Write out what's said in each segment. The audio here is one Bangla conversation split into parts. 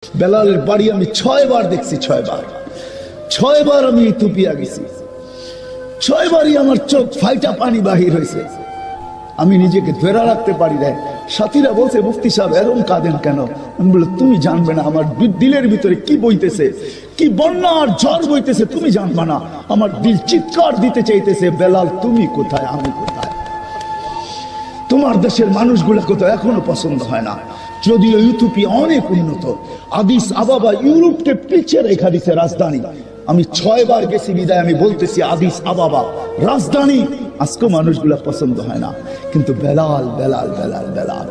বেলালের বাড়ি আমি 6 বার দেখছি, 6 বার আমি ইথিওপিয়া গেছি, 6 বারই আমার চোখ ফাইটা পানি বাহির হয়েছে। আমি নিজেকে ধরে রাখতে পারি না। সাথীরা বলছে, মুফতি সাহেব এরকম কাঁদেন কেন? আমি বলি, তুমি জানবে না আমার দিলের ভিতরে কি বইতেছে, কি বন্যা আর ঝড় বইতেছে, তুমি জানবে না। আমার দিল চিৎকার দিতে চাইতেছে, বেলাল তুমি কোথায়, আমি কোথায়? তোমার দেশের মানুষগুলোকে তো এখনো পছন্দ হয় না, যদিও ইথিওপিয়া অনেক উন্নত। আদিস আবাবা ইউরোপকে পিছিয়ে রেখা দিছে রাজধানী। আমি 6 বার গেছি বিদায় আমি বলতেছি আদিস আবাবা রাজধানী, আজকে মানুষগুলা পছন্দ হয় না। কিন্তু বেলাল বেলাল বেলাল বেলাল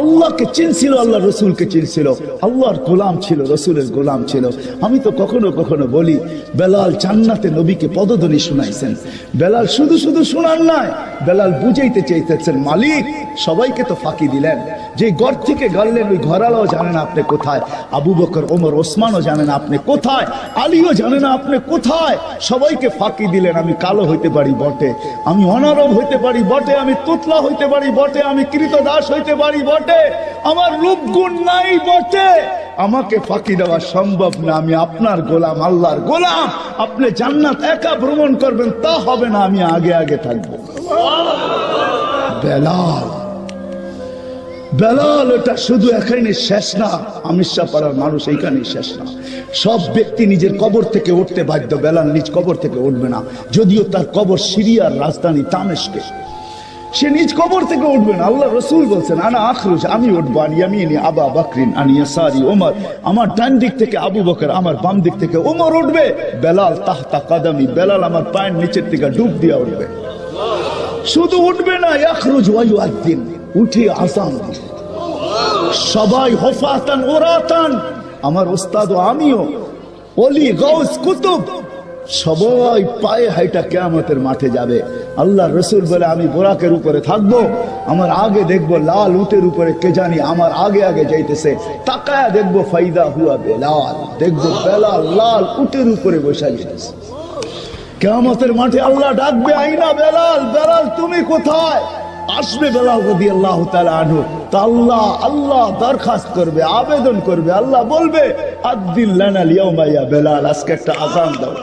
আল্লাহকে চিনছিল, আল্লাহ রসুলকে চিনছিল, আল্লাহর গোলাম ছিল, রসুলের গোলাম ছিল। আমি তো কখনো কখনো বলি, বেলাল জান্নাতে নবীকে পদধ্বনি শুনাইছেন। বেলাল শুধু শুধু শোনার নাই, বেলাল বুঝাইতে চাইতেছেন, মালিক সবাইকে তো ফাঁকি দিলেন, যে ঘর থেকে গাড়লেন ওই ঘরালাও জানে না আপনি কোথায়, আবু বকর ওমর ওসমানও জানে না আপনি কোথায়, আলীও জানে না আপনি কোথায়, সবাইকে ফাঁকি দিলেন। আমি কালো হইতে পারি বটে, আমি অনারব হইতে পারি বটে, আমি তুতলা হইতে পারি বটে, আমি কৃতদাস হইতে পারি বটে, আমার রূপ গুণ নাই বটে, আমাকে ফাঁকি দেওয়া সম্ভব না। আমি আপনার গোলাম, আল্লাহর গোলাম। আপনি জান্নাত একা ভ্রমণ করবেন তা হবে না, আমি আগে আগে থাকবো। বেলাল বেলাল এটা শুধু এখানে শেষ না, আমিষা পাড়ার মানুষ এইখানে শেষ না। সব ব্যক্তি নিজের কবর থেকে উঠতে বাধ্য, বেলাল নিজ কবর থেকে উঠবে না, যদিও তার কবর সিরিয়ার রাজধানী দামেস্কে, সে নিজ কবর থেকে উঠবে না। আল্লাহ রসুল বলছেন, আনা আখরুজ, আমি উঠবো, আন ইয়ামিনি আবা বকরিন আন ইয়াসারি ওমর, আমার ডান দিক থেকে আবু বকর, আমার বাম দিক থেকে ওমর উঠবে। বেলাল তাহতা কাদামি, বেলাল আমার পায়ের নিচের থেকে ডুব দিয়া উঠবে। শুধু উঠবে না, ইয়াখরুজ ওয়া ইউআযিন, উঠে আযান দিবে। সবাই হুফাতান উরাতান, আমার উস্তাদ ও আমিও, ওলি গাউস কুতুব, সবাই পায়ে হাইটা কিয়ামতের মাঠে যাবে। আল্লাহ রসুল বলে, আমি বোরাকের উপরে থাকবো, আমার আগে দেখবো লাল উটের উপরে কে জানি আমার আগে আগে যাইতেছে, তাকায়া দেখবো ফাইদা হুয়া বেলাল, দেখবো বেলাল লাল উটের উপরে বসে গেছে। কিয়ামতের মাঠে আল্লাহ ডাকবে, আইনা বেলাল, বেলাল তুমি কোথায়? আসবে বেলাল রাদিয়াল্লাহু তাআলা আনহু। তা আল্লাহ দরখাস্ত করবে, আবেদন করবে, আল্লাহ বলবে, আদ্দিন লানা লিয়াউমা ইয়া বেলাল, আজকে একটা আযান দাও,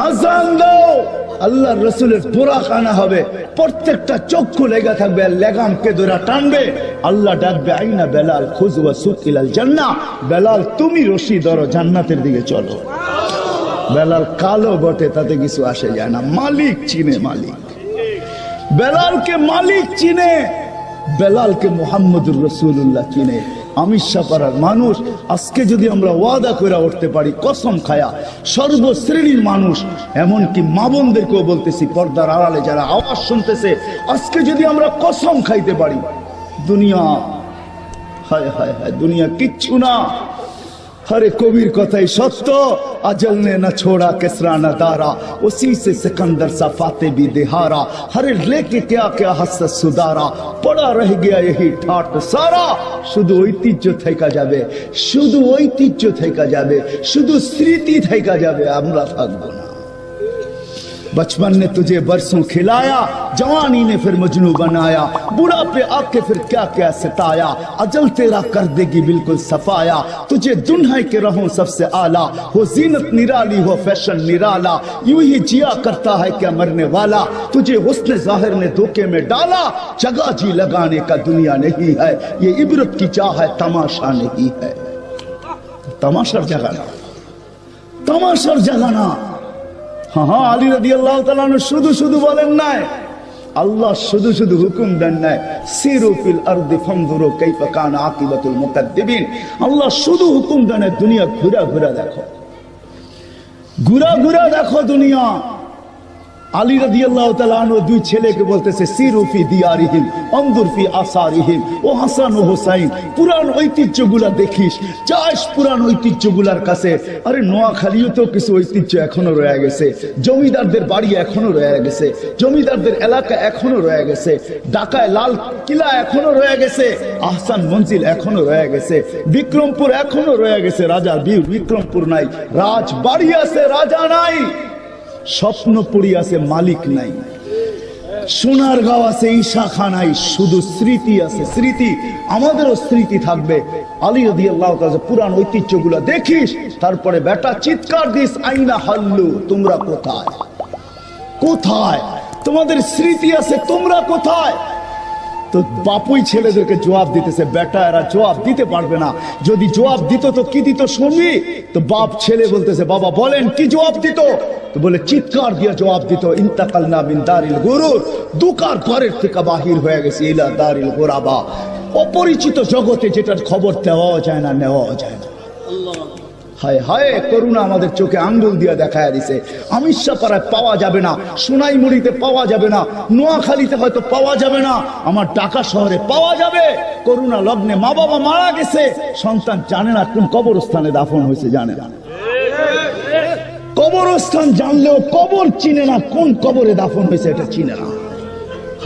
আযান দাও। আল্লাহর রাসূলের বুরাক আনা হবে, প্রত্যেকটা চক্ষু লেগা থাকবে, লেগামকে ধরে টানবে। আল্লাহ ডাকবে, আইনা বেলাল, খুয ওয়া সুক ইলাল জান্নাহ, বেলাল তুমি রশি ধরো, জান্নাতের দিকে চলো। বেলাল কালো বটে, তাতে কিছু আসে যায় না, মালিক চিনে, মালিক বেলালকে, মালিক চিনে, বেলালকে মুহাম্মদুর রাসূলুল্লাহ চিনে। আমিষা পাড়ার মানুষ আজকে যদি আমরা ওয়াদা করে উঠতে পারি, কসম খায়া, সর্বশ্রেণীর মানুষ, এমনকি মা বোনদেরকেও বলতেছি, পর্দার আড়ালে যারা আওয়াজ শুনতেছে, আজকে যদি আমরা কসম খাইতে পারি, দুনিয়া হায় হায় হায়, দুনিয়া কিচ্ছু না। हरे कबीर कथाई सत्य, अजल ने न छोड़ा किसरा न दारा, उसी से सिकंदर सा फाते भी दिहारा, हरे लेके क्या क्या हसत सुधारा, पड़ा रह गया यही ठाट सारा। शुद्ध ঐতিহ্য থেকে যাবে, শুধু ঐতিহ্য থেকে যাবে, শুধু স্মৃতি থেকে যাবে, আমরা থাকবো না। बचपन ने तुझे बरसों खिलाया, जवानी ने फिर मजनू बनाया, बुढ़ापे आके फिर क्या क्या सताया, अजल तेरा कर देगी बिल्कुल सफाया, तुझे दुन्हाई के रहूं सबसे आला, हो जीनत निराली हो फैशन निराला, यूं ही जिया करता है क्या मरने वाला, तुझे हुस्न जाहिर ने धोखे में डाला, जगह जी लगाने का दुनिया नहीं है, ये इबरत की चाह है तमाशा नहीं है। तमाशार जगाना, तमाशार जगाना। हाँ, আলী রাদিয়াল্লাহু তাআলা শুধু শুধু বলেন নাই, আল্লাহ শুধু শুধু হুকুম দেন নাই, সিরু ফিল আরদি ফানজুরু কাইফা কানা আকিবাতুল মুকাদ্দিবিন। আল্লাহ শুধু হুকুম দেন, দুনিয়া ঘুরা ঘুরা দেখো, ঘুরা ঘুরা দেখো দুনিয়া। আলী রাদিয়াল্লাহু তাআলা আনহু দুই ছেলেকে বলতেছে, সিরু ফি দিয়ারিহিম আনজুর ফি আসারিহিম, ও হাসান ও হুসাইন, পুরান ঐতিহ্যগুলা দেখিস, যাস পুরান ঐতিহ্যগুলার কাছে। আরে নোয়াখালীও তো কিছু ঐতিহ্য এখনো রয়ে গেছে, জমিদারদের বাড়ি এখনো রয়ে গেছে, জমিদারদের এলাকা এখনো রয়ে গেছে, ঢাকায় লাল কিলা এখনো রয়ে গেছে, আহসান মঞ্জিল এখনো রয়ে গেছে, বিক্রমপুর এখনো রয়ে গেছে। রাজার বিক্রমপুর নাই, রাজবাড়ি আছে, রাজা নাই, স্বপ্ন পড়ি আছে, মালিক নাই। সোনারগাঁও আছে, ঈশাখানাই শুধু স্মৃতি আছে, স্মৃতি। আমাদেরও স্মৃতি থাকবে। আলী রাদিয়াল্লাহু তাআলা পুরান ঐতিহ্যগুলো দেখিস, তারপরে বেটা চিৎকার দিস, আইনা হাল্লু, তোমরা কোথায়? কোথায় তোমাদের স্মৃতি আছে? তোমরা কোথায়? তো বাপুই ছেলেদেরকে জবাব দিতেছে, বেটা এরা জবাব দিতে পারবে না। যদি জবাব দিত তো কি দিত শুনবি? তো বাপ ছেলে বলতেছে, বাবা বলেন কি জবাব দিত? তো বলে চিৎকার দিয়ে জবাব দিত, ইন্তাকালনা মিন দারিল গুরুর, দুকার ঘরের থেকে বাহির হয়ে গেছে ইলা দারিল গুরাবা, অপরিচিত জগতে যেটার খবর দেওয়াও যায় না, নেওয়াও যায় না। হায় হায়, করুণা আমাদের চোখে আঙ্গুল দিয়ে দেখায় দিছে। আমিষাপাড়ায় পাওয়া যাবে না, সোনাইমুড়িতে পাওয়া যাবে না, নোয়াখালীতে হয়তো পাওয়া যাবে না, আমার ঢাকা শহরে পাওয়া যাবে। করুণা লগ্নে মা বাবা মারা গেছে, সন্তান জানে না কোন কবরস্থানে দাফন হয়েছে, জানে না। কবরস্থান জানলেও কবর চিনে না, কোন কবরে দাফন হয়েছে এটা চিনে না।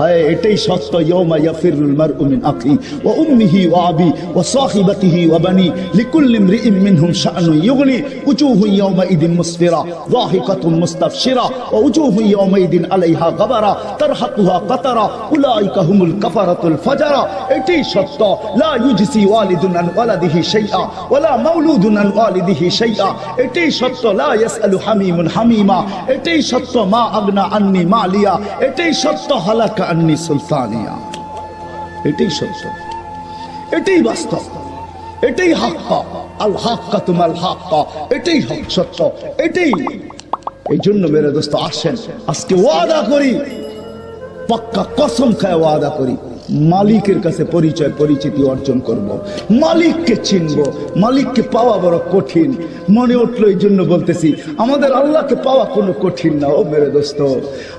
হায়, এটাই সত্য। ইয়াউমা ইয়াফিরুল মারউ মিন আখি ওয়া উম্মিহি ওয়া আবি ওয়া সাহিবাতিহি ওয়া বানি লিকুল্লি ইমরিইন মিনহুম শাআনুন ইউগনি উজুহু ইয়াউমা ইদিন মুসফিরা যাহিকাতুন মুস্তাবশিরা ওয়া উজুহু ইয়াউমা ইদিন আলাইহা গাবারা তারহাকুহা কাতারা উলাইকা হুমুল কাফারাতুল ফাজারা। এটাই সত্য। লা ইউজসি ওয়ালিদুন আন ওয়ালাদিহি শাইআ ওয়ালা মাউলুদুন আন ওয়ালিদিহি শাইআ। এটাই সত্য। লা ইয়াসআলু হামিমুন হামিমা। এটাই সত্য। মা আগনা আন্নি মালিয়া। এটাই সত্য। হালাকা আন্নি সুলতানিয়া। এটাই সত্য, এটাই বাস্তব, এটাই হাক্কা। আল হাক্কা তুমাল হাক্কা, এটাই হক, সত্য, এটাই। এই জন্য মেরে দোস্ত আসেন, আজকে ওয়াদা করি, পাক্কা কসম খায় ওয়াদা করি, মালিকের কাছে পরিচয় পরিচিতি অর্জন করব, মালিককে চিনব। মালিককে পাওয়া বড় কঠিন মনে উঠলো, এই জন্য বলতেছি আমাদের আল্লাহকে পাওয়া কোনো কঠিন না। ও মেরে দোস্ত,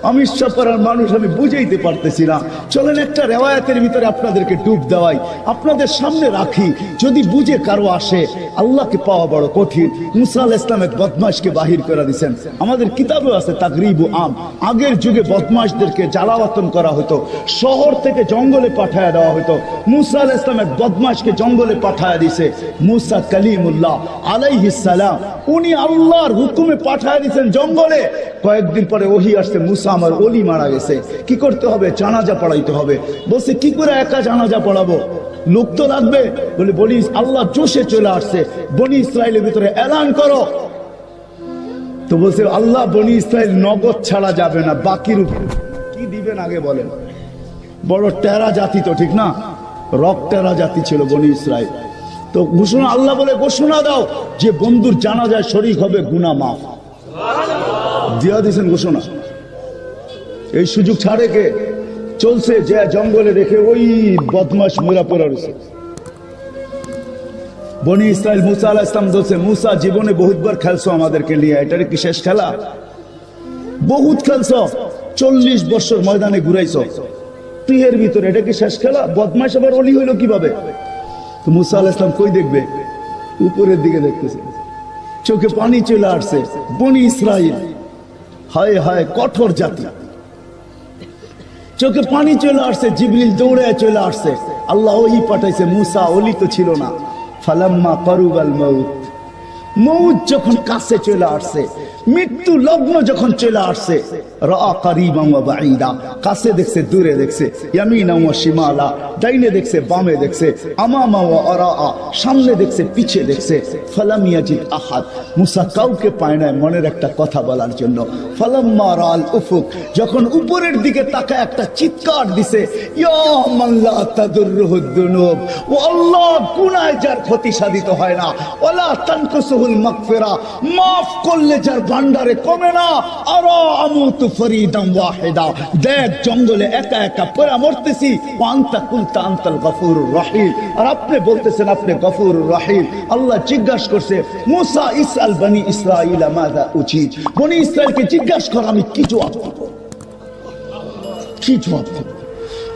আমি সপাড়ার মানুষ, আমি বুঝাইতে পারতেছি না। চলেন একটা রেওয়ায়াতের ভিতরে আপনাদেরকে ডুব দেওয়াই, আপনাদের সামনে রাখি, যদি বুঝে কারো আসে। আল্লাহকে পাওয়া বড় কঠিন। মুসা আলাইহিস সালাম এক বদমাশকে বাহির করে দিয়েছেন। আমাদের কিতাবেও আছে তাকরিবু আম। আগের যুগে বদমাশদেরকে জ্বালাওয়াতন করা হতো, শহর থেকে জঙ্গলে পাঠায় দেওয়া হতো। মুসা আলাইহিস সালাম এক বদমাশকে জঙ্গলে পাঠায় দিয়েছে। মুসা কালিমুল্লাহ আলাইহিস সালাম, উনি আল্লাহর হুকুমে পাঠায় দিয়েছেন জঙ্গলে। কয়েকদিন পরে ওহী আসছে, মুসা আমার ওলি মারা গেছে, কি করতে হবে? জানাজা পড়াইতে হবে। বলছে কি করে একা জানাজা পড়াবো? লোক তো লাগবে। বলে বনি আল্লাহ জোশে চলে আসছে, বনি ইসরাইলের ভিতরে এলান করো। তো বলছে আল্লাহ বনি ইসরাইল নগদ ছাড়া যাবে না, বাকির উপর কি দিবেন আগে বলেন। বড় টেরা জাতি তো, ঠিক না? রক টেরা জাতি ছিল বনি ইসরাইল। তো ঘোষণা, আল্লাহ বলে ঘোষণা দাও, যে বন্ধুর জানাজায় শরীক হবে গুনাহ মাফ। দিয়া দিয়েছেন ঘোষণা। এই সুযোগ ছাড়ে কে? চলছে যে জঙ্গলে রেখে ওই বদমাশ মোরা পড়া রয়েছে। বনি ইসরাইল মুসা আলাইহিস সালাম বলছে, মুসা জীবনে বহুতবার খেলছো আমাদেরকে নিয়ে, এটার কি শেষ খেলা? বহুত খেলছো, 40 বছর ময়দানে ঘুরাইছো, তুই এর ভিতরে এটা কি শেষ খেলা? বদমাশ আবার ওলি হইলো কিভাবে? তো মুসা আলাইহিস সালাম কই দেখবে? উপরের দিকে দেখতেছে, চোখে পানি চলে আসছে। বনি ইসরাইল, হায় হায় কঠোর জাতি, চোখে পানি চলে আসছে। জিবরিল দৌড়ে চলে আসছে, আল্লাহ ওই পাঠাইছে। মুসা ওলি তো ছিল না। ফালাম্মা কারুবাল মাউত, মৌত যখন কাছে চলে আসছে, মৃত্যু লগ্ন যখন চলে আসছে, রাআ কারীবান ওয়া বাঈদা, কাছে দেখছে দূরে দেখছে, ইয়ামিনা ওয়া শিমালা, ডাইনে দেখছে বামে দেখছে, আমামা ওয়া আরাআ, সামনে দেখছে পিছে দেখছে। ফালাম ইয়াজিদ আহাদ, মুসা কাউকে পায় না মনের একটা কথা বলার জন্য। ফালাম্মা রাআল উফুক, যখন উপরের দিকে তাকায় একটা চিৎকার দিছে, ইয়া মান লা তাদুররুহু যুনুব, ও আল্লাহ গুনাহ যার ক্ষতি সাধিত হয় না, ওয়ালা তানকুসুহুল মাগফিরা, মাফ করলে যার ভান্ডারে কমে না। আরা আমুতু ফরিদান ওয়াহিদা, দেখ জঙ্গলে একা একা পড়ে মরতেছি। ওয়ান্তা কুলতা আনতাল গফুরুর রহিম, আর আপনি বলতেছেন আপনি গফুরুর রহিম। আল্লাহ জিজ্ঞাসা করছে, মুসা ইসআল বনি ইসরাঈল মাযা উজিব, বনি ইসরাইলকে জিজ্ঞাসা কর আমি কি জবাব দেব, কি জবাব দেব?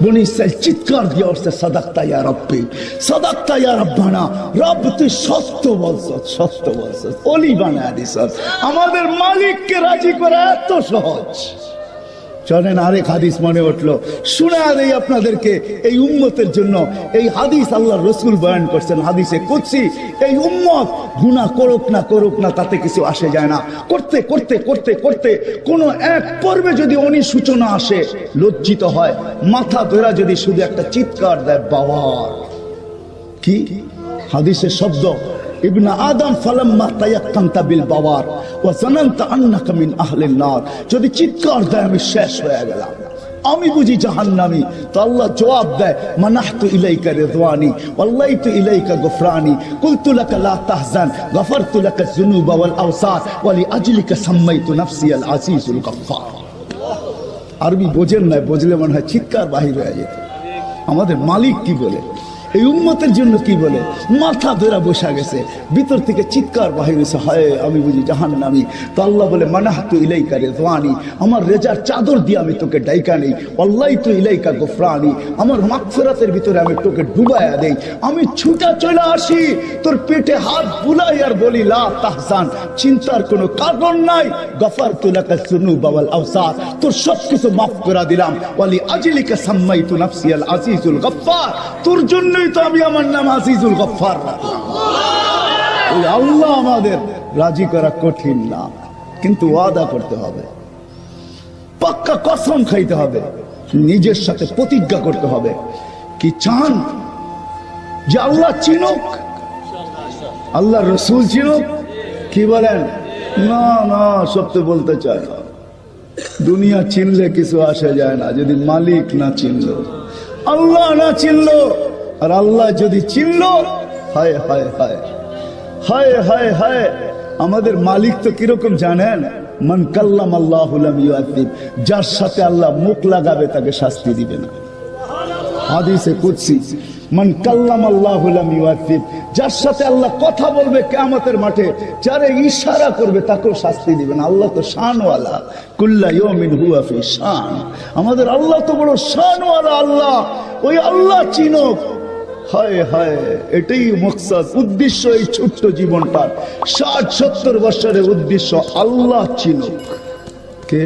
বনি ইসরাইল চিৎকার দিয়ে উঠছে, সাদাক্তা ইয়া রব্বি, সাদাক্তা ইয়া রব্বানা, রব তুই সত্য বলছস, সত্য বলছস, ওলি বানায় দিছস। আমাদের মালিককে রাজি করা এত সহজ, চলেন আরেক হাদিস মনে উঠলো, শোনা দেই আপনাদেরকে। এই উম্মতের জন্য এই হাদিস আল্লাহর রাসূল বয়ান করছেন হাদিসে কুদসি। এই উম্মত গুনাহ করুক না তাতে কিছু আসে যায় না। করতে করতে করতে করতে কোন এক পর্বে যদি অনুশোচনা আসে, লজ্জিত হয়, মাথা ধরা যদি শুধু একটা চিৎকার দেয়, বাবা কি হাদিসের শব্দ, ইবনে আদম ফালাম্মা তায়াক্কানতা বিল বাওয়ার ওয়া জানানতা আন্নাকা মিন আহলিন নার, যদি চিৎকার দেয় আমি শেষ হয়ে গেলাম, আমি বুঝি জাহান্নামী, তো আল্লাহ জবাব দেয় মানাহতু ইলাইকা রিদওয়ানি ওয়াল্লাইতু ইলাইকা গফরানি কুলতু লাকা লা তাহজান গফারতু লাকা যুনুবা ওয়াল আওসাত ওয়া লিআজলিকা সাম্মাইতু নাফসি আল আজিজুল গফফার। আরবি বোঝেন না, বুঝলে মনে হয় চিৎকার বাহির হয়ে যেত। আমাদের মালিক কি বলে, এই উম্মতের জন্য কি বলে, মাথা ধরা বসা গেছে, ভিতর থেকে চিৎকার বাহির হয়েছে, হায় আমি বুঝি জাহান্নামী। তো আল্লাহ বলে মানাহতু ইলাইকা রিদওয়ানি, আমার রেজার চাদর দিয়ে আমি তোকে ডাইকা নেই, ওয়াল্লাইতু ইলাইকা গফরানি, আমার মাগফিরাতের ভিতরে আমি তোকে ডুবাইয়া দেই, আমি ছুটা চলে আসি তোর পেটে হাত বুলাই আর বলি লা তাহজান, চিন্তার কোনো কারণ নাই, গফারতু লাকা যুনুবা ওয়াল আওসাত, তোর সবকিছু মাফ করে দিলাম, ওয়া লিআজলিকা সাম্মাইতু নাফসি আল আজিজুল গফফার, তোর জন্য তো আমি আমার নাম আজিজুল গফফার রাখলাম। ওই আল্লাহ আমাদের রাজি করা কঠিন না, কিন্তু ওয়াদা করতে হবে, পাক্কা কসম খাইতে হবে, নিজের সাথে প্রতিজ্ঞা করতে হবে। কি চান যে আল্লাহ চিনুক, আল্লাহ রসুল চিনুক? কি বলেন? না না, সত্য বলতে চায় না, দুনিয়া চিনলে কিছু আসে যায় না যদি মালিক না চিনলো, আল্লাহ না চিনলো। আর আল্লাহ যদি চিনল, হায় হায় হায় হায় হায় হায়, আমাদের মালিক তো কিরকম জানেন? মান কাল্লাম আল্লাহু লাম ইউআযিব, যার সাথে আল্লাহ মুখ লাগাবে তাকে শাস্তি দিবে না। হাদিসে কুদসি, মান কাল্লাম আল্লাহু লাম ইউআযিব, যার সাথে আল্লাহ কথা বলবে কিয়ামতের মাঠে, যারে ইশারা করবে তাকেও শাস্তি দিবেন। আল্লাহ তো শানওয়ালা, কুল্লা ইয়াউমিন হুয়া ফি শান, আমাদের আল্লাহ তো বড় শানওয়ালা আল্লাহ। ওই আল্লাহ চিনুক, হায় হায়, এটাই মকসদ, উদ্দেশ্য এই ছোট্ট জীবনটা, 60-70 বছরের উদ্দেশ্য আল্লাহ চিনুক। কে?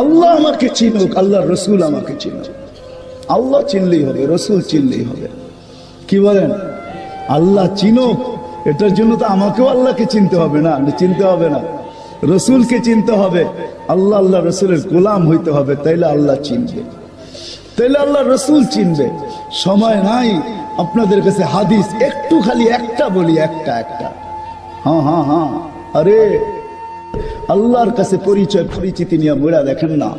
আল্লাহ আমাকে চিনুক, আল্লাহ রসুল আমাকে চিনুক। আল্লাহ চিনলেই হবে, রসুল চিনলেই হবে। কি বলেন? আল্লাহ চিনুক, এটার জন্য তো আমাকেও আল্লাহকে চিনতে হবে না, চিনতে হবে না, রসুলকে চিনতে হবে, আল্লাহ আল্লাহ রসুলের গোলাম হইতে হবে, তাইলে আল্লাহ চিনবে, তাইলে আল্লাহ রসুল চিনবে। সময় নাই আপনাদের কাছে, হাদিস একটু খালি একটা বলি, একটা একটা। হ্যাঁ হ্যাঁ হ্যাঁ, আরে আল্লাহর কাছে পরিচিতি নিয়ে মোড়া দেখেন না।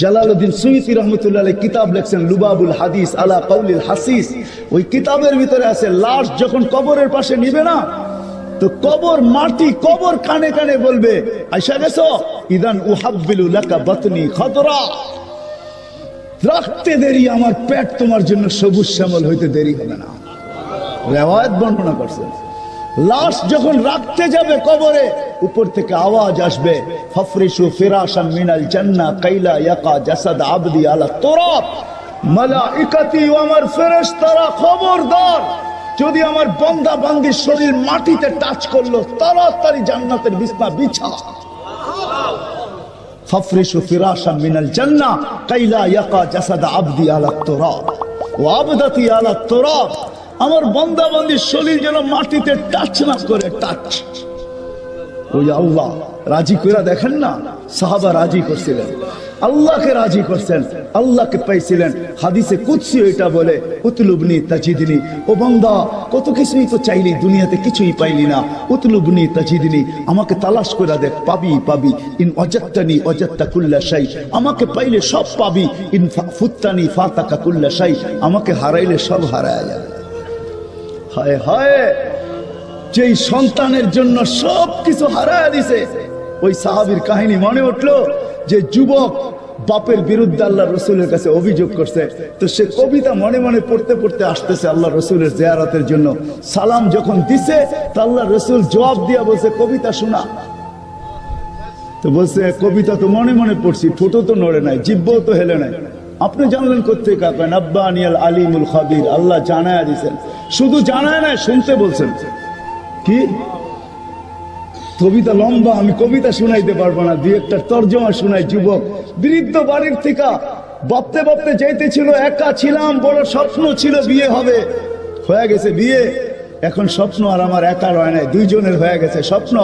জালালউদ্দিন সুয়ুতী রহমতুল্লাহ আলাইহি কিতাব লিখছেন লুবাবুল হাদিস আলা কাউলিল হাসিস। ওই কিতাবের ভিতরে আছে, লাশ যখন কবরের পাশে নিবে না, তো কবর মাটি, কবর কানে কানে বলবে, আয়সা গেছো, ইদান উহাব্বিলু লাকা বাতনি খাদরা, রাখতে দেরি, আমার পেট তোমার জন্য সবুজ শ্যামল হইতে দেরি হবে না। রিওয়ায়াত বর্ণনা করছেন, লাশ যখন রাখতে যাবে কবরে, উপর থেকে আওয়াজ আসবে, ফাফরিশু ফিরাশান মিনাল জান্নাহ কাইলা ইয়াকা জাসাদ আবদি আলা তুরাব, মালাইকাতি ও আমার ফেরেশতারা খবরদার, যদি আমার বান্দা বান্দির শরীর মাটিতে টাচ করলো, তাড়াতাড়ি জান্নাতের বিছনা বিছা। ফাফরিশু ফিরাশান মিনাল জান্নাহ কাইলা ইয়াকা জাসাদ আবদি আলা তুরাব ওয়া আবদাতি আলা তুরাব, আমার বান্দা বান্দির শরীর যেন মাটিতে টাচ না করে, টাচ। ওই আল্লাহ রাজি করে দেখেন না, সাহাবা রাজি করছিলেন, আল্লাহকে রাজি করছেন, আল্লাহকে পাইছিলেন। হাদিসে কুদসি এটা বলে, উতলুবনি তাজিদনি, ও বান্দা কত কিছুই তো চাইলি, দুনিয়াতে কিছুই পাইলি না, উতলুবনি তাজিদনি, আমাকে তালাশ করে দেখ, পাবি পাবি। ইন ওয়াজাদতানি ওয়াজাদতা কুল্লা শাই, আমাকে পাইলে সব পাবি। ইন ফুত্তানি ফাতাকা কুল্লা শাই, আমাকে হারাইলে সব হারায় যাবে। হায় হায়, যেই সন্তানের জন্য সব কিছু হারায় দিছে, ওই সাহাবীর কাহিনী মনে উঠলো, যে যুবক বাপের বিরুদ্ধে আল্লাহ রসুলের কাছে অভিযোগ করছে, তো সে কবিতা মনে মনে পড়তে পড়তে আসতেছে আল্লাহ রসুলের জিয়ারতের জন্য। সালাম যখন দিছে, তা আল্লাহ রসুল জবাব দিয়া বলছে, কবিতা শোনা। তো বলছে, কবিতা তো মনে মনে পড়ছি, ঠোঁটো তো নড়ে নাই, জিব্বও তো হেলে নাই। আপনি জানলেন কোথেকে? কাপেন আব্বানিয়াল আলিমুল খাবির, আল্লাহ জানায় দিয়েছেন। শুধু জানায় না, শুনতে বলছেন। কি কবিতা লম্বা, আমি কবিতা শুনাইতে পারবো না, দুই একটা তর্জমা শুনাই। যুবক বৃদ্ধ বাড়ির থেকে ভাবতে ভাবতে যাইতেছিল, একা ছিলাম, বড় স্বপ্ন ছিল বিয়ে হবে, হয়ে গেছে বিয়ে। এখন স্বপ্ন আর আমার একার হয় নাই, দুইজনের হয়ে গেছে স্বপ্ন।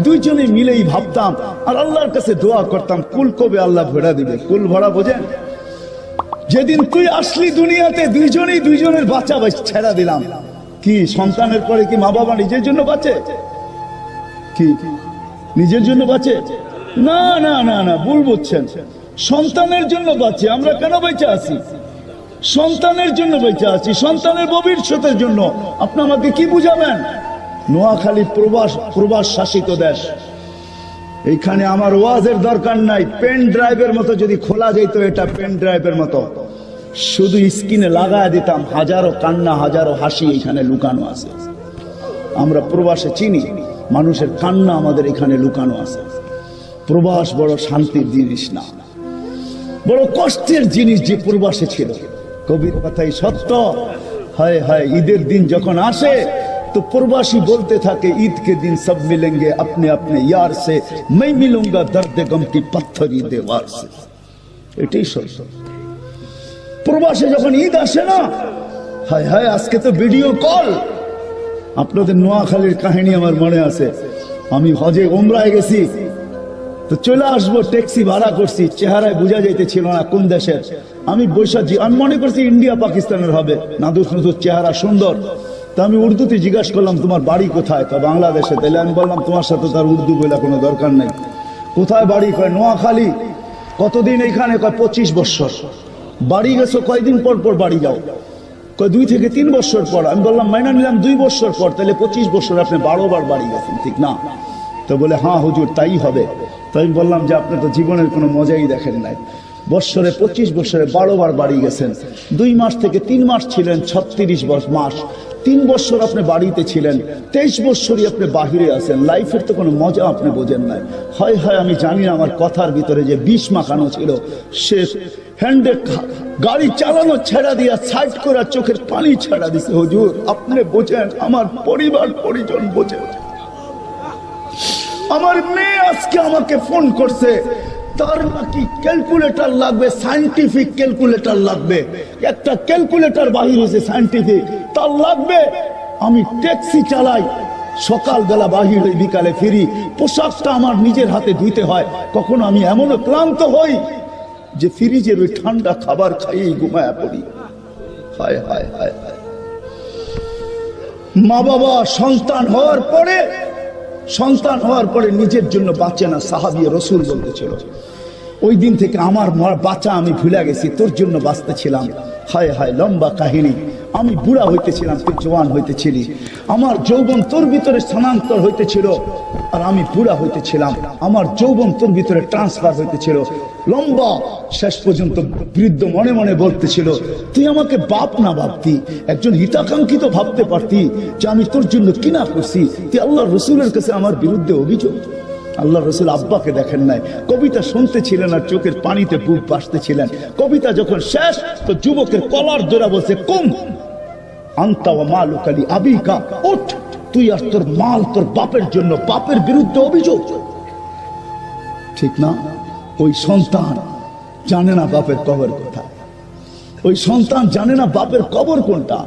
দুইজনে মিলেই ভাবতাম আর আল্লাহর কাছে দোয়া করতাম, কুল কবে আল্লাহ ভরা দিবে। কুল ভরা বোঝেন? যেদিন তুই আসলি দুনিয়াতে দুইজনেই দুইজনের বাচ্চা ছেড়া দিলাম। কি সন্তানের পরে কি মা বাবা নিজের জন্য বাঁচে? কি নিজের জন্য বাঁচে? না না না না, ভুল বুঝছেন। সন্তানের জন্য বাঁচে। আমরা কেন বেঁচে আছি? সন্তানের জন্য বেঁচে আছি, সন্তানের ভবিষ্যতের জন্য। আপনি আমাকে কি বুঝাবেন? নোয়াখালী প্রবাস শাসিত দেশ, এইখানে আমার ওয়াজের দরকার নাই। পেন ড্রাইভের মতো যদি খোলা যেত, এটা পেন ড্রাইভের মতো শুধু স্ক্রিনে লাগায় দিতাম, হাজারো কান্না হাজারো হাসি এখানে লুকানো আছে। আমরা প্রবাসে চিনি, মানুষের কান্না আমাদের এখানে লুকানো আছে। প্রবাস বড় শান্তির জিনিস না, বড় কষ্টের জিনিস যে প্রবাসে ছিল। কবির কথাই সত্য। হায় হায়, ঈদের দিন যখন আসে तो प्रवासी बोलते था कि ईद के दिन सब मिलेंगे अपने अपने यार से, मैं मिलूंगा दर्द गम की पत्थरी दीवार से। এটাই সত্য। প্রবাসে যখন ঈদ আসে না, হায় হায়, আজকে তো ভিডিও কল। আপনাদের নোয়াখালীর কাহিনী আমার মনে আছে। আমি হজে উমরায় গেছি, তো চলে আসবো, ট্যাক্সি ভাড়া করছি, চেহারায় বোঝা যাইতেছিল না কোন দেশের। আমি বৈশাখী, আমি মনে করছি ইন্ডিয়া পাকিস্তানের হবে, নাদুস নুদুস চেহারা, সুন্দর। তা আমি উর্দুতে জিজ্ঞাসা করলাম তোমার বাড়ি কোথায়? তা বাংলাদেশে। তাইলে আমি বললাম তোমার সাথে তার উর্দু বলে কোনো দরকার নেই। কোথায় বাড়ি? কয় নোয়াখালী। কতদিন এইখানে? কয় 25 বছর। বাড়ি গেছো কয়দিন পর পর বাড়ি যাও? কয় 2 থেকে 3 বছর পর। আমি বললাম মাইনা নিলাম 2 বছর পর, তাহলে 25 বছর আপনি 12 বার বাড়ি গেছেন, ঠিক না? তো বলে হ্যাঁ হুজুর তাই হবে। তো আমি বললাম যে আপনি তো জীবনের কোনো মজাই দেখেন নাই। বছরে 25 বছরে 12 বার বাড়ি গেছেন। 2 মাস থেকে 3 মাস ছিলেন, 36 মাস। 3 বছর আপনি বাড়িতে ছিলেন, 23 বছরই আপনি বাহিরে আছেন। লাইফের তো কোনো মজা আপনি বোঝেন নাই। হয় হয় আমি জানি না, আমার কথার ভিতরে যে বিষ মাখানো ছিল। সে হ্যান্ডে গাড়ি চালানো ছেড়া দিয়া সাইড করে চোখের পানি ছেড়া দিছে। হুজুর আপনি বোঝেন, আমার পরিবার পরিজন বোঝেন। আমার মেয়ে আজকে আমাকে ফোন করছে, তার নাকি ক্যালকুলেটর লাগবে, সায়েন্টিফিক ক্যালকুলেটর লাগবে। একটা ক্যালকুলেটর বাহির হয়েছে সায়েন্টিফিক, তার লাগবে। আমি ট্যাক্সি চালাই, সকালবেলা বাহির হই, বিকালে ফিরি। পোশাকটা আমার নিজের হাতে ধুইতে হয়। কখনো আমি এমনও ক্লান্ত হই যে ফ্রিজের ওই ঠান্ডা খাবার খাইয়েই ঘুমায়া পড়ি। হায় হায় হায় হায়। মা বাবা সন্তান হওয়ার পরে নিজের জন্য বাঁচে না। সাহাবী রাসূল বলতেছিল, ওই দিন থেকে আমার বাঁচা আমি ভুলে গেছি, তোর জন্য বাঁচতেছিলাম। হায় হায়, লম্বা কাহিনী। আমি বুড়া হইতেছিলাম, তুই জওয়ান হইতেছিলি। আমার যৌবন তোর ভিতরে স্থানান্তর হইতেছিল, আর আমি বুড়া হইতেছিলাম। আমার যৌবন তোর ভিতরে ট্রান্সফার হইতেছিল। লম্বা। শেষ পর্যন্ত বৃদ্ধ মনে মনে বলতেছিল, তুই আমাকে বাপ না ভাবতি, একজন হিতাকাঙ্ক্ষিত ভাবতে পারতি যে আমি তোর জন্য কিনা করছি। তুই আল্লাহ রসুলের কাছে আমার বিরুদ্ধে অভিযোগ। আল্লাহ রসুল আব্বাকে দেখেন নাই, কবিতা শুনতেছিলেন আর চোখের পানিতে বুক বাসতেছিলেন। কবিতা যখন শেষ, তো যুবকের কলার ধরে বলছে, কুম আনতা ওয়া মালুকা লি আবিকা, উঠ, তুই আর তোর মাল তোর বাপের জন্য, বাপের বিরুদ্ধে অভিযোগ। ঠিক না? ওই সন্তান জানে না বাপের কবর কোথায়। ওই সন্তান জানে না বাপের কবর কোনটা।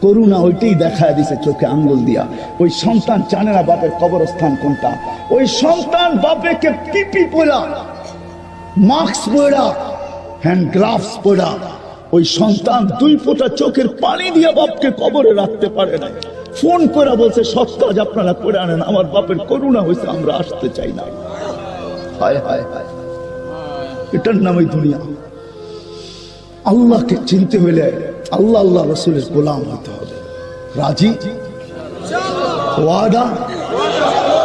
করুণা ওইটাই দেখায় দিছে চোখে আঙ্গুল দিয়া। ওই সন্তান জানে না বাপের কবরস্থান কোনটা। ওই সন্তান বাপেকে পিপি পড়া, মাস্ক পড়া, হ্যান্ড গ্লাভস পড়া, ওই সন্তান 2 ফোঁটা চোখের পানি দিয়ে বাপকে কবরে রাখতে পারে না। ফোন করে বলছে, সৎকাজ আপনারা করে আনেন, আমার বাপের করুণা হয়েছে, আমরা আসতে চাই না। হায় হায় হায়, এটার নামই দুনিয়া। আল্লাহকে চিনতে হইলে আল্লাহ আল্লাহ রসুলের গোলাম হতে হবে। রাজি, ওয়াদা,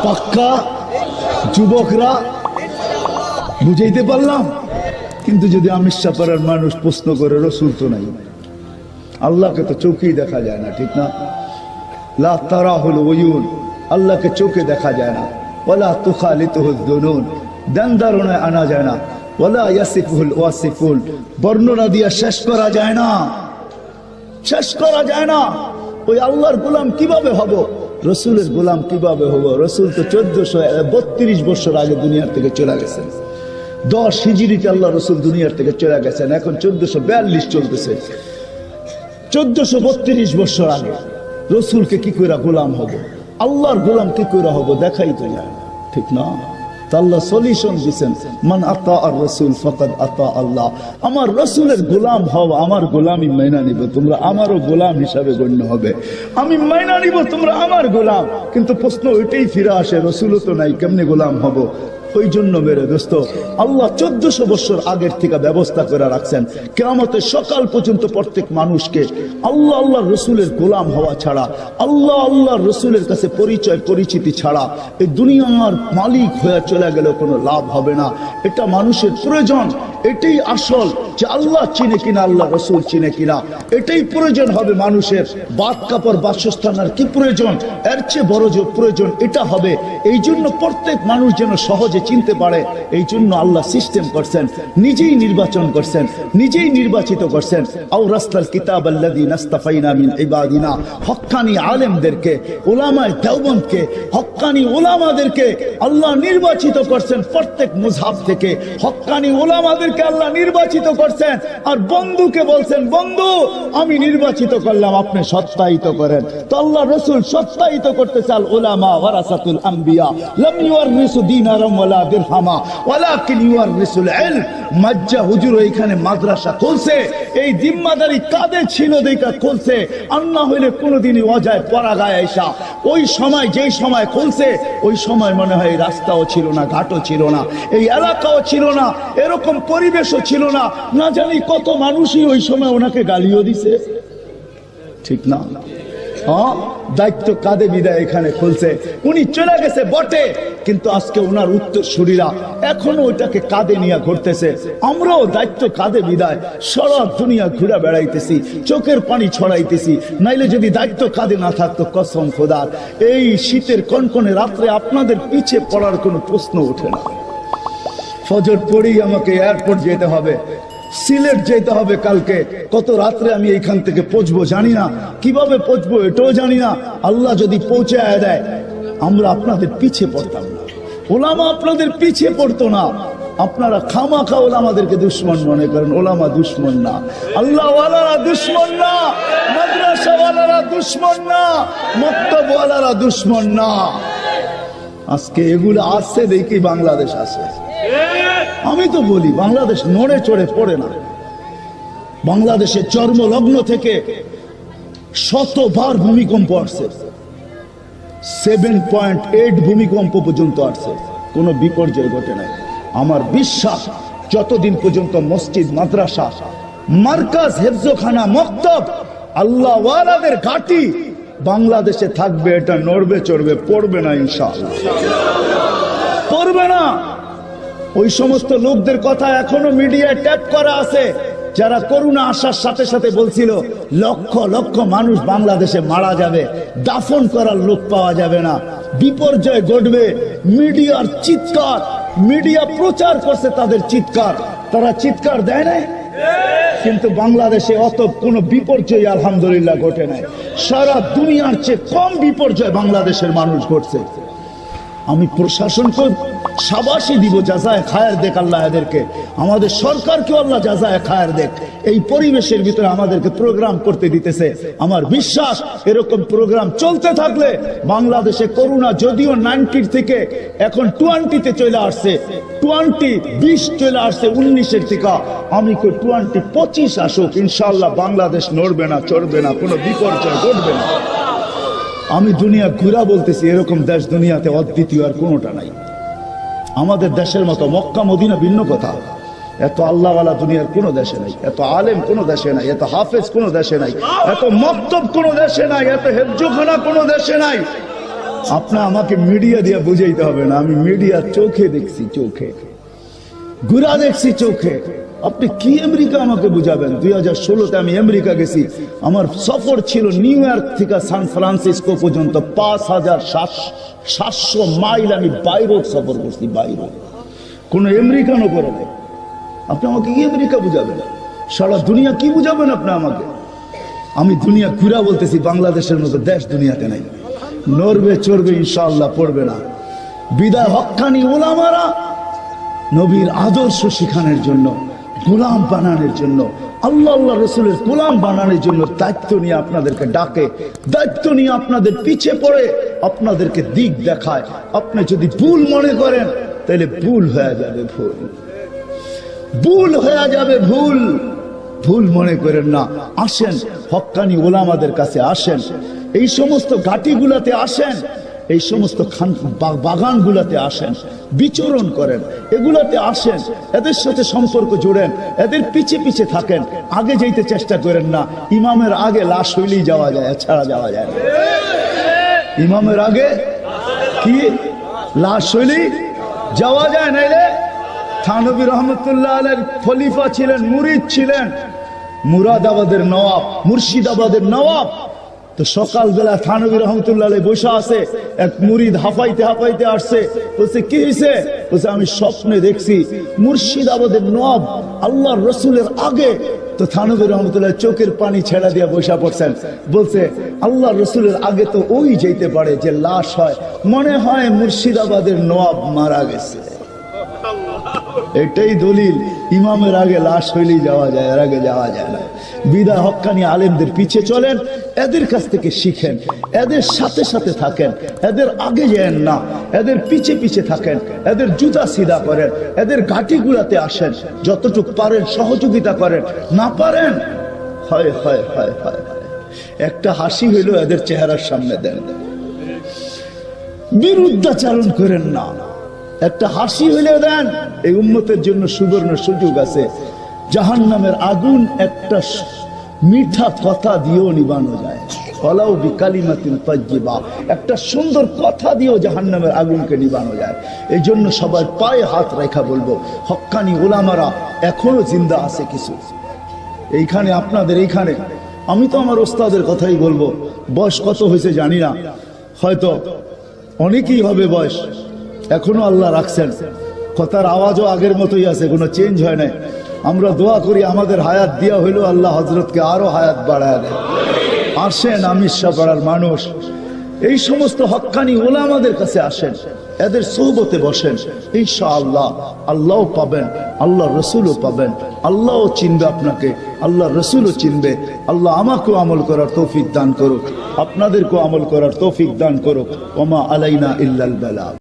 পাক্কা। যুবকরা বুঝাইতে পারলাম? কিন্তু যদি আমিষাপাড়ার মানুষ প্রশ্ন করে, রসুল তো নাই, আল্লাহকে তো চোখেই দেখা যায় না, ঠিক না? লা তারাহুল উয়ুন, আল্লাহকে চোখে দেখা যায় না। ওয়ালা তুখালিতুহুদ দুনুন, ধ্যান ধারণায় আনা যায় না। ওয়ালা ইয়াসিফুল ওয়াসিফুন, বর্ণনা দিয়া শেষ করা যায় না, শেষ করা যায় না। ওই আল্লাহর গোলাম কিভাবে হব? রসুলের গোলাম কিভাবে হবো? রসুল তো 1432 বছর আগে দুনিয়ার থেকে চলে গেছেন। 10 হিজরিতে আল্লাহ রসুল দুনিয়ার থেকে চলে গেছেন, এখন 1442 চলতেছে। 1432 বছর আগে রসুলকে কি করে গোলাম হব? আল্লাহর গোলাম কি করে হব? দেখাই তো যায়, ঠিক না? আল্লাহ সলিউশন দিচ্ছেন, মান আতা আর রসুল ফাকাদ আতা আল্লাহ। আমার রসুলের গোলাম হও, আমার গোলামি মাইনা নিব, তোমরা আমারও গোলাম হিসাবে গণ্য হবে। আমি মাইনা নিব, তোমরা আমার গোলাম। কিন্তু প্রশ্ন ওইটাই ফিরে আসে, রসুলও তো নাই, কেমনে গোলাম হব? ওই জন্য মেরে দোস্ত, আল্লাহ 1400 বছর আগের থেকে ব্যবস্থা করে রাখছেন, কিয়ামতের সকাল পর্যন্ত প্রত্যেক মানুষকে আল্লাহ আল্লাহ রসুলের গোলাম হওয়া ছাড়া, আল্লাহ আল্লাহ রসুলের কাছে পরিচয় পরিচিতি ছাড়া এই দুনিয়ার মালিক হয়ে চলে গেলে কোনো লাভ হবে না। এটা মানুষের প্রয়োজন, এটাই আসল, যে আল্লাহ চিনে কিনা, আল্লাহ রসুল চিনে কিনা, এটাই প্রয়োজন হবে মানুষের। বাদ কাপড় বাসস্থান আর কি প্রয়োজন? এর চেয়ে বড় যে প্রয়োজন এটা হবে। এই জন্য প্রত্যেক মানুষ যেন সহজে চিনতে পারে, এই জন্য আল্লাহ সিস্টেম করছেন, নিজেই নির্বাচন করছেন, নিজেই নির্বাচিত করছেন। আও রাসতাল কিতাব আল্লাযী নাস্তাফাইনা মিন ইবাদিনা, হক্কানি আলেমদেরকে, উলামায়ে দেওবন্দকে, হক্কানি উলামাদেরকে আল্লাহ নির্বাচিত করছেন। প্রত্যেক মুযহাব থেকে হক্কানি উলামাদেরকে আল্লাহ নির্বাচিত করছেন। আর বন্ধুকে বলছেন, বন্ধু আমি নির্বাচিত করলাম, আপনি সত্যায়িত করেন। তো আল্লাহ রাসূল সত্যায়িত করতে চাল, উলামা ওয়ারাসাতুল আম্বিয়া লাম ইউরিসু দিনারাম ওয়ালা দিরহামা ওয়ালাকিন ইউরিসুল ইলম। মাজ্জা হুজুর এখানে মাদ্রাসা খুলছে, এই জিম্মাদারি কাঁধে ছিল দেখা খুলছে, আর না হইলে কোনোদিনই অজায় পড়া গায়ে আইসা। ওই সময় যেই সময় খুলছে, ওই সময় মনে হয় রাস্তাও ছিল না, ঘাটও ছিল না, এই এলাকাও ছিল না, এরকম পরিবেশও ছিল না। না জানি কত মানুষই ওই সময় ওনাকে গালিও দিছে, ঠিক না? হ্যাঁ, দায়িত্ব কাঁধে বিদায় এখানে খুলছে। উনি চলে গেছে বটে, কিন্তু আজকে ওনার উত্তরসূরিরা এখনো ওইটাকে কাঁধে নিয়ে ঘুরতেছে। আমরাও দায়িত্ব কাঁধে বিদায় সারা দুনিয়া ঘুরে বেড়াইতেছি, চোখের পানি ছড়াইতেছি। নাইলে যদি দায়িত্ব কাঁধে না থাকতো, কসম খোদার এই শীতের কনকনে রাত্রে আপনাদের পিছে পড়ার কোনো প্রশ্ন ওঠে না। ফজর পড়েই আমাকে এয়ারপোর্ট যেতে হবে, সিলেট যেতে হবে কালকে। কত রাত্রে আমি এইখান থেকে পৌঁছবো জানি না, কিভাবে পৌঁছবো এটাও জানি না। আল্লাহ যদি পৌঁছে দেয়, আমরা আপনাদের পিছে পড়তাম না, ওলামা আপনাদের পিছে পড়তো না। আপনারা খামাখা ওলামাদেরকে দুশ্মন মনে করেন। ওলামা দুশ্মন না, আল্লাহ ওয়ালারা দুশ্মন না, মাদ্রাসা ওয়ালারা দুশ্মন না, মক্তব ওয়ালারা দুশ্মন না। আজকে এগুলো আসছে দেখি বাংলাদেশ আসে। আমি তো বলি বাংলাদেশ নড়ে চড়ে পড়ে না। বাংলাদেশের জন্মলগ্ন থেকে শতবার ভূমিকম্প আসছে, 7.8 ভূমিকম্প পর্যন্ত আসছে, কোনো বিপর্যয় ঘটে নাই। আমার বিশ্বাস যতদিন পর্যন্ত মসজিদ, মাদ্রাসা, মার্কাজ, হেফজখানা, মক্তব, আল্লাহ ওয়ালাদের ঘাঁটি বাংলাদেশে থাকবে, এটা নড়বে চড়বে, পড়বে না ইনশাআল্লাহ, পড়বে না। ওই সমস্ত লোকদের কথা এখনো মিডিয়ায় ট্যাপ করা আছে, যারা করোনা আসার সাথে সাথে বলছিল লক্ষ লক্ষ মানুষ বাংলাদেশে মারা যাবে, দাফন করার লোক পাওয়া যাবে না, বিপর্যয় ঘটবে। মিডিয়ার চিৎকার, মিডিয়া প্রচার করছে তাদের চিৎকার, তারা চিৎকার দেয় নাই। কিন্তু বাংলাদেশে অত কোনো বিপর্যয় আলহামদুলিল্লাহ ঘটে নাই। সারা দুনিয়ার চেয়ে কম বিপর্যয় বাংলাদেশের মানুষ ঘটছে। আমি প্রশাসনকে শাবাশি দিব, জাযায়ে খায়ের দেখ আল্লাহ এদেরকে, আমাদের সরকারকে আল্লাহ জাযায়ে খায়ের দেখ। এই পরিবেশের ভিতরে আমাদেরকে প্রোগ্রাম করতে দিতেছে। আমার বিশ্বাস এরকম প্রোগ্রাম চলতে থাকলে বাংলাদেশে করোনা যদিও 90 থেকে এখন 20-তে চলে আসছে, 20 চলে আসছে 19-এর থেকে, আমি 25 আসুক, ইনশাআল্লাহ বাংলাদেশ নড়বে না, চড়বে না, কোনো বিপর্যয় ঘটবে না। আমি দুনিয়া ঘুরা বলতেছি, এরকম দেশ দুনিয়াতে অদ্বিতীয় আর কোনোটা নাই। আমাদের দেশের মতো মক্কা মদিনা ভিন্ন কথা, এত আল্লাহওয়ালা দুনিয়ার কোনো দেশে নাই, এত আলেম কোনো দেশে নাই, এত হাফেজ কোনো দেশে নাই, এত মক্তব কোনো দেশে নাই, এত হেফজখানা কোনো দেশে নাই। আপনি আমাকে মিডিয়া দিয়ে বুঝাইতে হবে না, আমি মিডিয়া চোখে দেখছি, চোখে ঘুরা দেখছি, চোখে। আপনি কি আমেরিকা আমাকে বুঝাবেন? 2016-তে আমি আমেরিকা গেছি, আমার সফর ছিল নিউ ইয়র্ক থেকে সান ফ্রান্সিসকো পর্যন্ত 5700 মাইল আমি বাইরে সফর করছি, বাইরে কোনো আমেরিকানও করে নাই। আপনি আমাকে কি আমেরিকা বুঝাবেন? সারা দুনিয়া কি বুঝাবেন আপনি আমাকে? আমি দুনিয়া ঘুরা বলতেছি, বাংলাদেশের মতো দেশ দুনিয়াতে নাই। নড়বে চড়বে ইনশাআল্লাহ পড়বে না। বিদায় হক্কানি ওলামারা নবীর আদর্শ শিখানোর জন্য, গোলাম বানানোর জন্য, আল্লাহ আল্লাহ রসুলের গোলাম বানানোর জন্য দায়িত্ব নিয়ে আপনাদেরকে ডাকে, দায়িত্ব নিয়ে আপনাদের পিছে পড়ে আপনাদেরকে দিক দেখায়। আপনি যদি ভুল মনে করেন তাহলে ভুল হয়ে যাবে, ভুল হয়ে যাবে, ভুল মনে করেন না। আসেন হক্কানি ওলামাদের কাছে আসেন, এই সমস্ত ঘাটিগুলাতে আসেন, এই সমস্ত বাগানগুলাতে আসেন, বিচরণ করেন, এগুলাতে আসেন, এদের সাথে সম্পর্ক জোড়েন, এদের পিছে পিছে থাকেন। আগে যেতে চেষ্টা করেন না। ইমামের আগে লাশ হইলেই যাওয়া যায়, ছাড়া যাওয়া যায় না। ইমামের আগে কি লাশ হইলেই যাওয়া যায়, নাইলে থানবী রহমতুল্লাহ আলাইহির খলিফা ছিলেন, মুরিদ ছিলেন, মুরাদাবাদের নওয়াব, মুর্শিদাবাদের নওয়াব। তো সকালবেলা থানবী রহমতুল্লাহ আলাইহি বসে আছে, এক মুরিদ হাফাইতে হাফাইতে আসছে, বলছে কি হয়েছে? বলছে আমি স্বপ্নে দেখছি মুর্শিদাবাদের নওয়াব আল্লাহর রসুলের আগে। তো থানবী রহমতুল্লাহ চোখের পানি ছেড়া দিয়ে বসা পড়ছেন, বলছে আল্লাহর রসুলের আগে তো ওই যেতে পারে যে লাশ হয়, মনে হয় মুর্শিদাবাদের নওয়াব মারা গেছে। এটাই দলিল, ইমামের আগে লাশ হইলেই যাওয়া যায়, এর আগে যাওয়া যায় না। বিদায় হক্কানি আলেমদের পিছে চলেন, এদের কাছ থেকে শিখেন, এদের সাথে সাথে থাকেন, এদের আগে যান না, এদের পিছে পিছে থাকেন, এদের জুতা সিধা করেন, এদের ঘাটিগুলাতে আসেন, যতটুকু পারেন সহযোগিতা করেন, না পারেন হয় হয় হয় হয় একটা হাসি হইল এদের চেহারার সামনে দেন, বিরুদ্ধাচারণ করেন না, একটা হাসি হইলে দেন। এই উম্মতের জন্য সুবর্ণ সুযোগ আছে। জাহান্নামের আগুন একটা মিঠা কথা দিয়েও নিবানো যায়, ফলাও বিকালিমাতিন তাইয়্যিবা, একটা সুন্দর কথা দিয়েও জাহান্নামের আগুনকে নিবানো যায়। এই জন্য সবাই পায়ে হাত রেখা বলবো, হক্কানি ওলামারা এখনো জিন্দা আছে কিছু এইখানে, আপনাদের এইখানে। আমি তো আমার ওস্তাদের কথাই বলবো, বয়স কত হয়েছে জানি না, হয়তো অনেকেই হবে বয়স, এখনো আল্লাহ রাখছেন, কথার আওয়াজও আগের মতোই আছে, কোনো চেঞ্জ হয় নাই। আমরা দোয়া করি আমাদের হায়াত দিয়া হইলো আল্লাহ হযরতকে আরো হায়াত বাড়ায় দেয়। আসেন আমিরশাহ পাড়ার মানুষ, এই সমস্ত হক্কানি ওলামাদের কাছে আসেন, এদের সোহবতে বসেন, ইনশাআল্লাহ আল্লাহ পাবেন, আল্লাহ রসুলও পাবেন, আল্লাহও চিনবে আপনাকে, আল্লাহ রসুলও চিনবে। আল্লাহ আমাকেও আমল করার তৌফিক দান করুক, আপনাদেরকেও আমল করার তৌফিক দান করুক। ওমা আলাইনা ইল্লাল বালাগ।